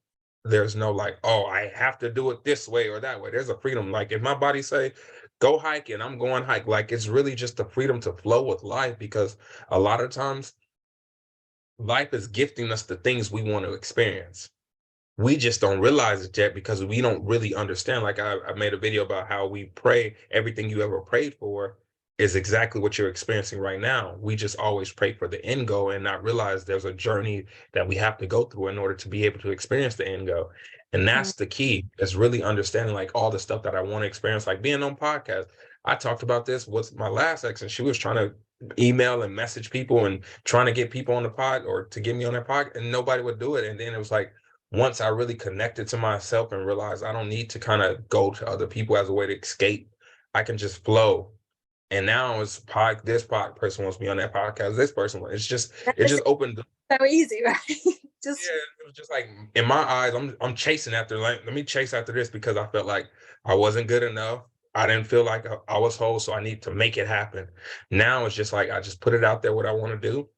there's no like, oh, I have to do it this way or that way. There's a freedom. Like if my body say, go hike, and I'm going hike, like it's really just the freedom to flow with life because a lot of times life is gifting us the things we want to experience. We just don't realize it yet because we don't really understand. Like I made a video about how we pray, everything you ever prayed for is exactly what you're experiencing right now. We just always pray for the end goal and not realize there's a journey that we have to go through in order to be able to experience the end goal. And Mm. that's the key, is really understanding like all the stuff that I want to experience, like being on podcast. I talked about this with my last ex, and she was trying to email and message people and trying to get people on the pod or to get me on their pod, and nobody would do it. And then it was like, once I really connected to myself and realized I don't need to kind of go to other people as a way to escape, I can just flow. And now it's this person wants me on that podcast. This person, it It's just opened. so easy, right? Just Yeah, it was just like in my eyes, I'm chasing after, like, let me chase after this because I felt like I wasn't good enough. I didn't feel like I was whole, so I need to make it happen. Now it's just like I just put it out there what I want to do,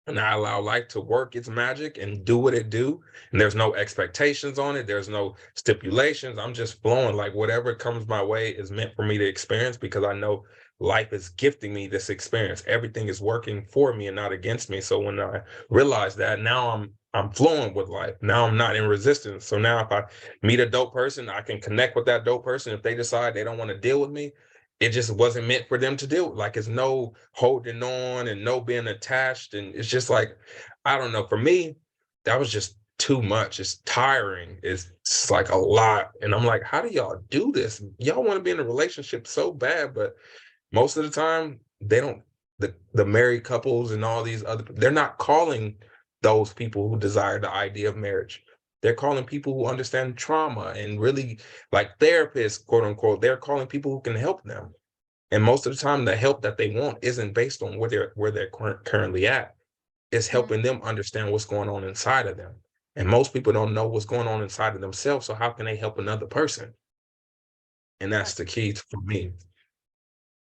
and I allow life to work its magic and do what it do. And there's no expectations on it. There's no stipulations. I'm just flowing, like whatever comes my way is meant for me to experience because I know life is gifting me this experience. Everything is working for me and not against me. So when I realize that, now I'm flowing with life. Now I'm not in resistance. So now if I meet a dope person, I can connect with that dope person. If they decide they don't want to deal with me, it just wasn't meant for them to do. Like it's no holding on and no being attached. And it's just like, I don't know. For me, that was just too much. It's tiring. It's like a lot. And I'm like, how do y'all do this? Y'all want to be in a relationship so bad, but most of the time they don't. The married couples and all these other, they're not calling those people who desire the idea of marriage. They're calling people who understand trauma and really like therapists, quote unquote. They're calling people who can help them. And most of the time, the help that they want isn't based on where they're currently at. It's mm, helping them understand what's going on inside of them. And most people don't know what's going on inside of themselves. So how can they help another person? And that's that's the key for me.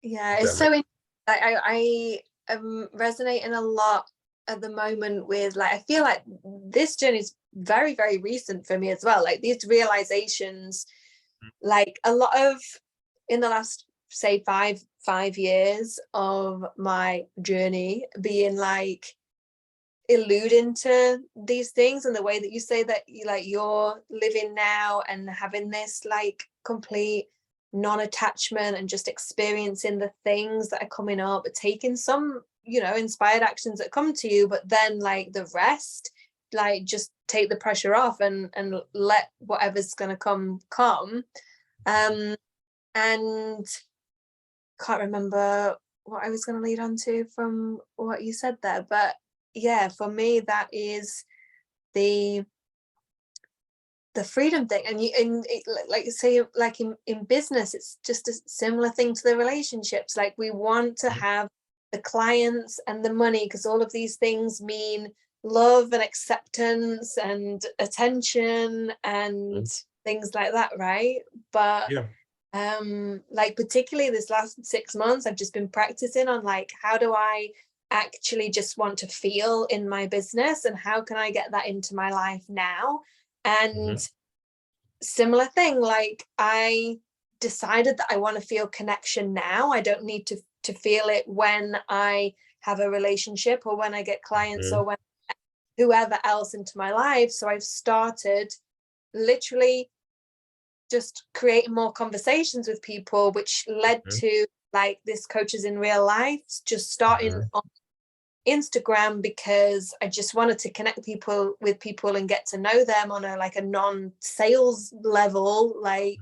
yeah, If it's that so makes I am resonating a lot at the moment with, like, I feel like this journey is very recent for me as well, like these realizations, like a lot of, in the last, say, five years of my journey being like alluding to these things, and the way that you say that you're living now and having this like complete non-attachment and just experiencing the things that are coming up, but taking some inspired actions that come to you, but then like the rest, like just take the pressure off and let whatever's going to come. And can't remember what I was going to lead on to from what you said there, but yeah, for me, that is the freedom thing. And like you say, like in business, it's just a similar thing to the relationships. Like we want to have the clients and the money, because all of these things mean love and acceptance and attention and things like that, right? But Yeah. like particularly this last 6 months, I've just been practicing on like, how do I actually just want to feel in my business, and how can I get that into my life now? And similar thing, like I decided that I want to feel connection now. I don't need to feel it when I have a relationship or when I get clients or when whoever else into my life. So I've started literally just creating more conversations with people, which led to like this Coaches in Real Life just starting on Instagram, because I just wanted to connect people with people and get to know them on a like a non-sales level, like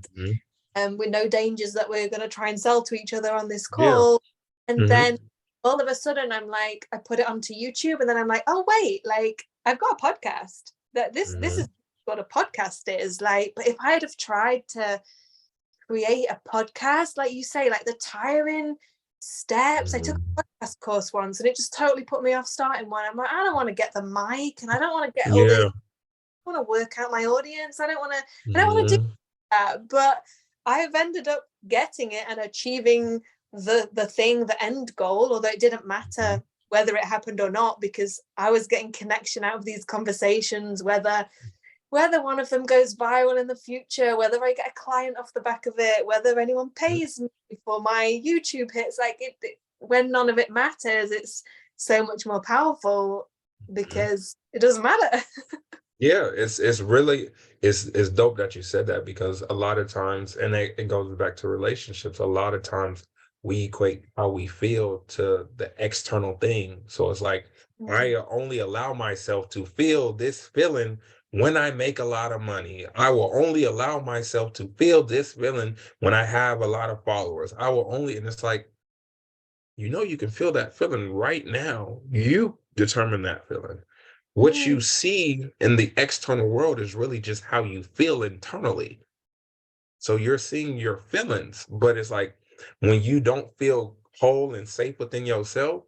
with no dangers that we're going to try and sell to each other on this Yeah. call. And then all of a sudden I'm like, I put it onto YouTube, and then I'm like, oh wait, like I've got a podcast. That this is what a podcast is like. But if I'd have tried to create a podcast, like you say, like the tiring steps. I took a podcast course once and it just totally put me off starting one. I'm like, I don't want to get the mic, and I don't want to get all this. I want to work out my audience. I don't want to do that. But I've ended up getting it and achieving the thing, the end goal, although it didn't matter whether it happened or not, because I was getting connection out of these conversations, whether one of them goes viral in the future, whether I get a client off the back of it, whether anyone pays me for my YouTube hits, like when none of it matters, it's so much more powerful because it doesn't matter. Yeah, it's really it's dope that you said that, because a lot of times, and it goes back to relationships, a lot of times we equate how we feel to the external thing. So it's like I only allow myself to feel this feeling when I make a lot of money. I will only allow myself to feel this feeling when I have a lot of followers. I will only, and it's like, you can feel that feeling right now. You determine that feeling. What you see in the external world is really just how you feel internally. So you're seeing your feelings, but it's like when you don't feel whole and safe within yourself,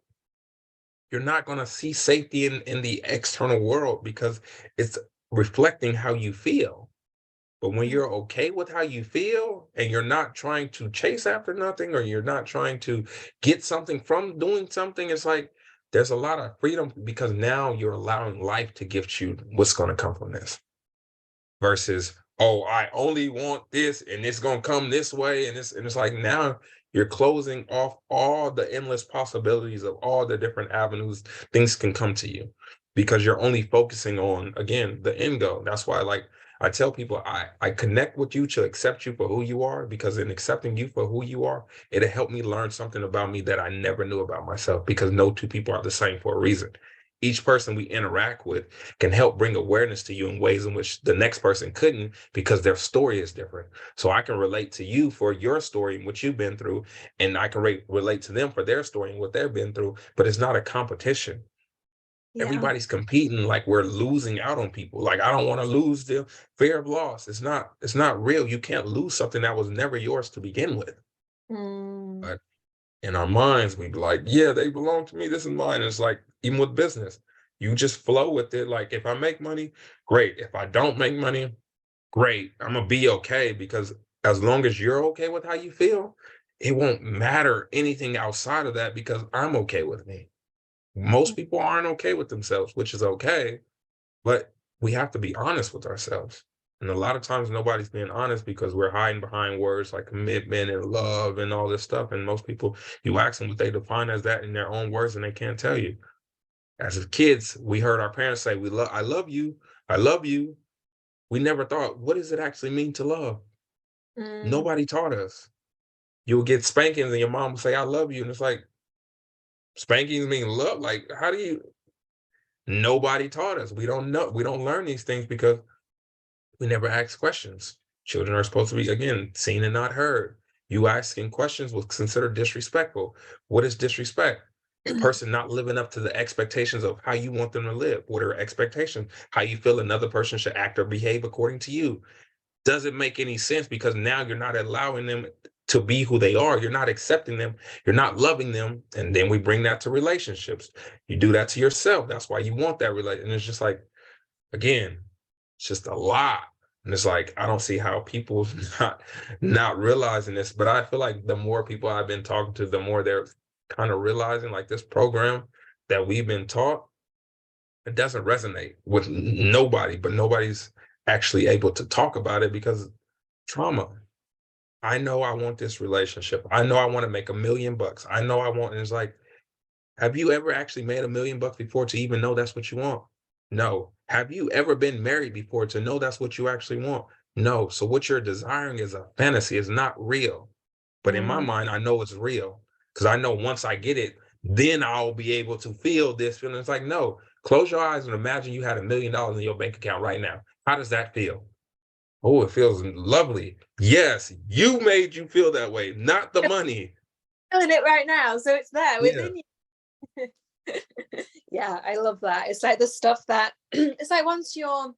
you're not going to see safety in the external world, because it's reflecting how you feel. But when you're okay with how you feel and you're not trying to chase after nothing, or you're not trying to get something from doing something, it's like there's a lot of freedom, because now you're allowing life to gift you what's going to come from this, versus, oh, I only want this and it's going to come this way. And it's like now you're closing off all the endless possibilities of all the different avenues things can come to you, because you're only focusing on, again, the end goal. That's why, like, I tell people, I connect with you to accept you for who you are, because in accepting you for who you are, it'll help me learn something about me that I never knew about myself, because no two people are the same for a reason. Each person we interact with can help bring awareness to you in ways in which the next person couldn't, because their story is different. So I can relate to you for your story and what you've been through, and I can relate to them for their story and what they've been through, but it's not a competition. Everybody's competing like we're losing out on people. Like, I don't want to lose, the fear of loss. It's not real. You can't lose something that was never yours to begin with. But in our minds, we'd be like, yeah, they belong to me. This is mine. It's like, even with business, you just flow with it. Like, if I make money, great. If I don't make money, great. I'm gonna be okay, because as long as you're okay with how you feel, it won't matter anything outside of that, because I'm okay with me. Most people aren't okay with themselves, which is okay, but we have to be honest with ourselves. And a lot of times nobody's being honest, because we're hiding behind words like commitment and love and all this stuff. And most people, you ask them what they define as that in their own words, and they can't tell you. As kids, we heard our parents say, I love you, I love you. We never thought, what does it actually mean to love? Nobody taught us. You'll get spankings and your mom will say, I love you. And it's like, spankings mean love. Like, how do you? Nobody taught us. We don't know. We don't learn these things because we never ask questions. Children are supposed to be, again, seen and not heard. You asking questions was considered disrespectful. What is disrespect? the person not living up to the expectations of how you want them to live. What are expectations? How you feel another person should act or behave according to you. Doesn't make any sense, because now you're not allowing them to be who they are. You're not accepting them. You're not loving them. And then we bring that to relationships. You do that to yourself. That's why you want that relation. And it's just like, again, it's just a lot. And it's like, I don't see how people not realizing this. But I feel like the more people I've been talking to, the more they're kind of realizing, like, this program that we've been taught, it doesn't resonate with nobody, but nobody's actually able to talk about it because trauma. I know I want this relationship. I know I want to make $1 million. I know I want, and it's like, have you ever actually made $1 million before to even know that's what you want? No. Have you ever been married before to know that's what you actually want? No. So what you're desiring is a fantasy. It's not real. But in my Mm. mind, I know it's real, because I know once I get it, then I'll be able to feel this feeling. It's like, no, close your eyes and imagine you had $1 million in your bank account right now. How does that feel? Oh, it feels lovely. Yes, you made you feel that way, not the money. Feeling it right now, so it's there Yeah. within you. Yeah, I love that. It's like the stuff that it's like once you're,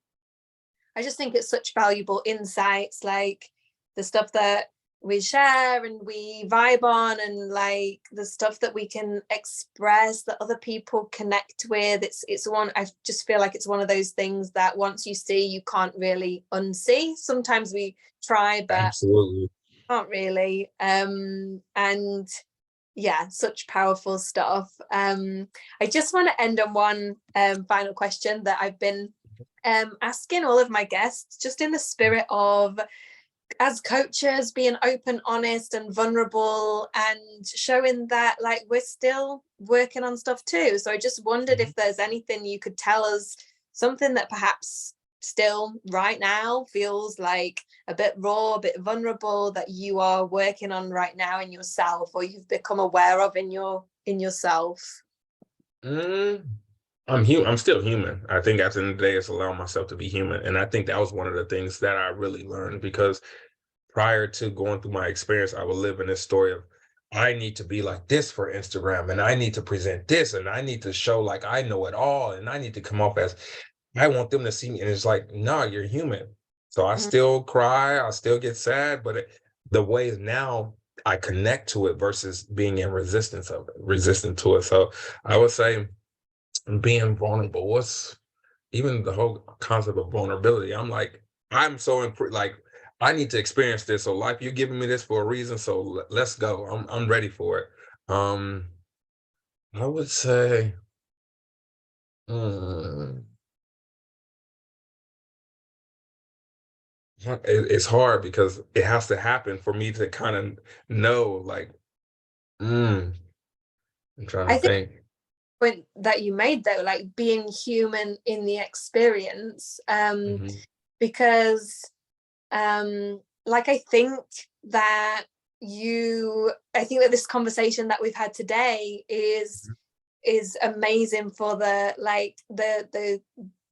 I just think it's such valuable insights, like the stuff that we share and we vibe on, and like the stuff that we can express that other people connect with. It's one, I just feel like it's one of those things that once you see, you can't really unsee. Sometimes we try, but Absolutely. can't really. And yeah, such powerful stuff. I just want to end on one final question that I've been asking all of my guests, just in the spirit of, as coaches, being open, honest, and vulnerable, and showing that like we're still working on stuff too. So I just wondered if there's anything you could tell us, something that perhaps still right now feels like a bit raw, a bit vulnerable, that you are working on right now in yourself, or you've become aware of in yourself. Mm, I'm still human. I think at the end of the day, it's allowing myself to be human. And I think that was one of the things that I really learned, because prior to going through my experience, I would live in this story of, I need to be like this for Instagram, and I need to present this, and I need to show like I know it all, and I need to come off as, I want them to see me. And it's like, no, you're human. So I Mhm. still cry, I still get sad, but the way is now I connect to it versus being in resistance of it, resistant to it. So I would say being vulnerable, what's even the whole concept of vulnerability. I'm like, I'm so like, I need to experience this. So life, you're giving me this for a reason. So let's go. I'm ready for it. Um, I would say, mm, it's hard because it has to happen for me to kind of know, like, mm, I'm trying I to think think. the point that you made though, like being human in the experience, Mhm, because like that I think that this conversation that we've had today mhm, is amazing for the like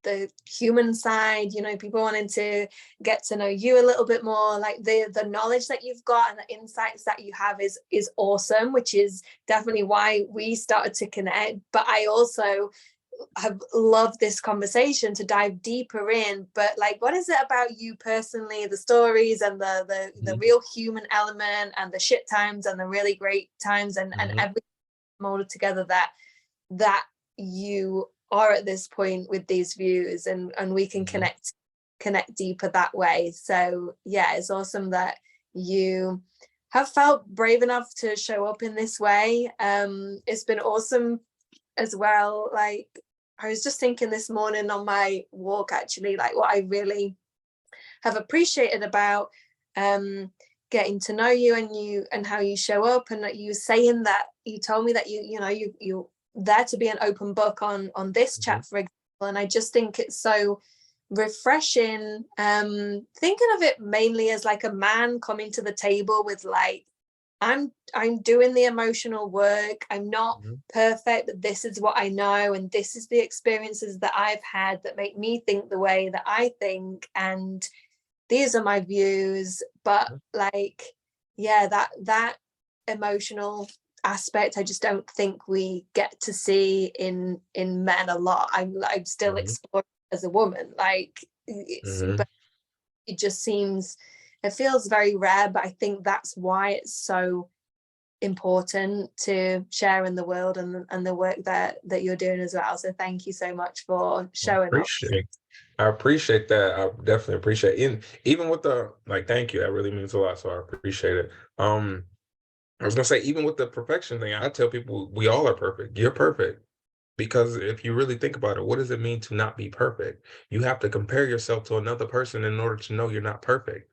the human side, you know, people wanting to get to know you a little bit more, like the knowledge that you've got and the insights that you have is awesome, which is definitely why we started to connect. But I also have loved this conversation to dive deeper in, but like, what is it about you personally, the stories and the mhm, real human element, and the shit times and the really great times, and mhm, everything molded together, that you are at this point with these views, and we can mhm, connect deeper that way. So yeah, it's awesome that you have felt brave enough to show up in this way. It's been awesome as well. Like, I was just thinking this morning on my walk, actually, like what I really have appreciated about getting to know you, and how you show up, and that you saying that you told me that you're there to be an open book on this mhm, chat, for example. And I just think it's so refreshing, thinking of it mainly as like a man coming to the table with like, I'm doing the emotional work. I'm not mhm, perfect, but this is what I know, and this is the experiences that I've had that make me think the way that I think, and these are my views. But mhm, like, yeah, that emotional aspect I just don't think we get to see in men a lot. I'm still exploring as a woman, like it's, but it just seems, it feels very rare, but I think that's why it's so important to share in the world, and the work that you're doing as well. So thank you so much for showing up. I appreciate that. I definitely appreciate it. Even with the, like, thank you. That really means a lot. So I appreciate it. I was gonna say, even with the perfection thing, I tell people we all are perfect. You're perfect. Because if you really think about it, what does it mean to not be perfect? You have to compare yourself to another person in order to know you're not perfect.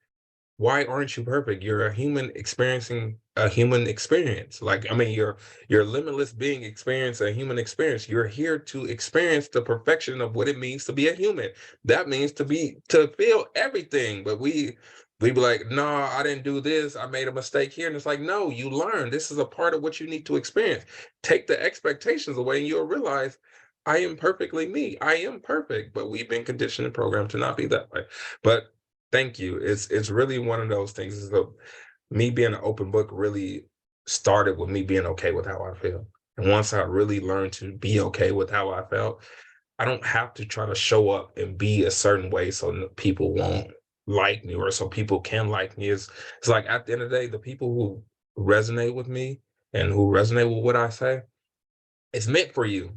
Why aren't you perfect? You're a human experiencing a human experience. Like, I mean, you're a limitless being experience a human experience. You're here to experience the perfection of what it means to be a human. That means to feel everything. But we be like, no, I didn't do this. I made a mistake here. And it's like, no, you learn. This is a part of what you need to experience. Take the expectations away and you'll realize I am perfectly me. I am perfect, but we've been conditioned and programmed to not be that way. But thank you. It's really one of those things. Is me being an open book really started with me being okay with how I feel. And once I really learned to be okay with how I felt, I don't have to try to show up and be a certain way so people won't like me or so people can like me. It's like at the end of the day, the people who resonate with me and who resonate with what I say, it's meant for you.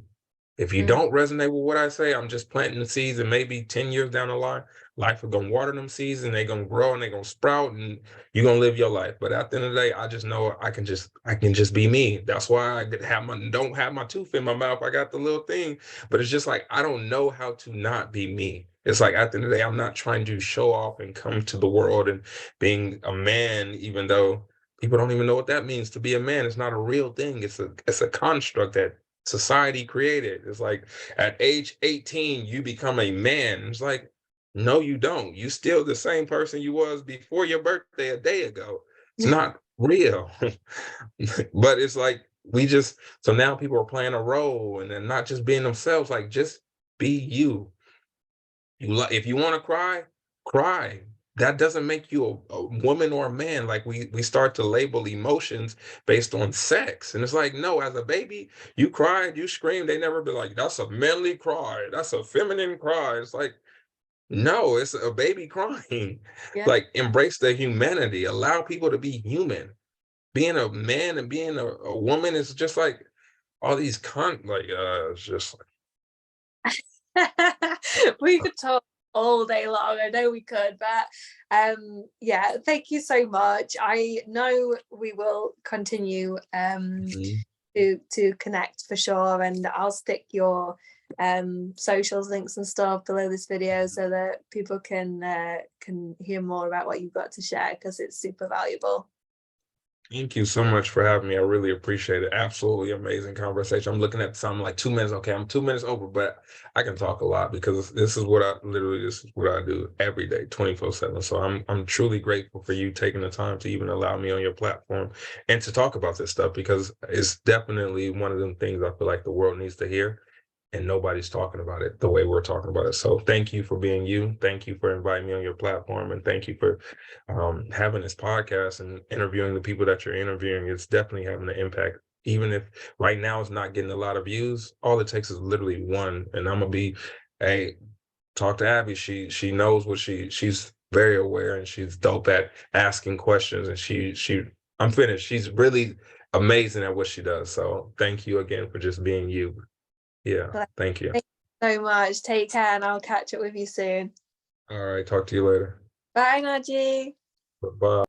If you don't resonate with what I say, I'm just planting the seeds, and maybe 10 years down the line, life is gonna water them seeds and they're gonna grow and they're gonna sprout and you're gonna live your life. But at the end of the day, I just know I can just be me. That's why I don't have my tooth in my mouth. I got the little thing, but it's just like I don't know how to not be me. It's like at the end of the day, I'm not trying to show off and come to the world and being a man, even though people don't even know what that means to be a man. It's not a real thing. It's a construct that society created. It's like at age 18, you become a man. It's like, no, you don't. You still the same person you was before your birthday a day ago. It's not real. But it's like so now people are playing a role and then not just being themselves, like just be you. If you want to cry, cry. That doesn't make you a woman or a man. Like we start to label emotions based on sex. And it's like, no, as a baby, you cried, you screamed. They never be like, that's a manly cry. That's a feminine cry. It's like, no, it's a baby crying. Yeah. Like embrace the humanity. Allow people to be human. Being a man and being a woman is just like all these it's just We could talk all day long. I know we could, but yeah, thank you so much. I know we will continue to connect for sure, and I'll stick your socials links and stuff below this video so that people can hear more about what you've got to share, because it's super valuable. Thank you so much for having me. I really appreciate it. Absolutely amazing conversation. I'm looking at something like 2 minutes. Okay, I'm 2 minutes over, but I can talk a lot because this is what I do every day, 24/7. So I'm truly grateful for you taking the time to even allow me on your platform and to talk about this stuff, because it's definitely one of them things I feel like the world needs to hear. And nobody's talking about it the way we're talking about it. So thank you for being you. Thank you for inviting me on your platform. And thank you for having this podcast and interviewing the people that you're interviewing. It's definitely having an impact. Even if right now it's not getting a lot of views, all it takes is literally one. And I'm going to be, hey, talk to Abbie. She knows what she's very aware, and she's dope at asking questions. And I'm finished. She's really amazing at what she does. So thank you again for just being you. Yeah, thank you. Thank you so much. Take care, and I'll catch up with you soon. All right, talk to you later. Bye, Najee. Bye.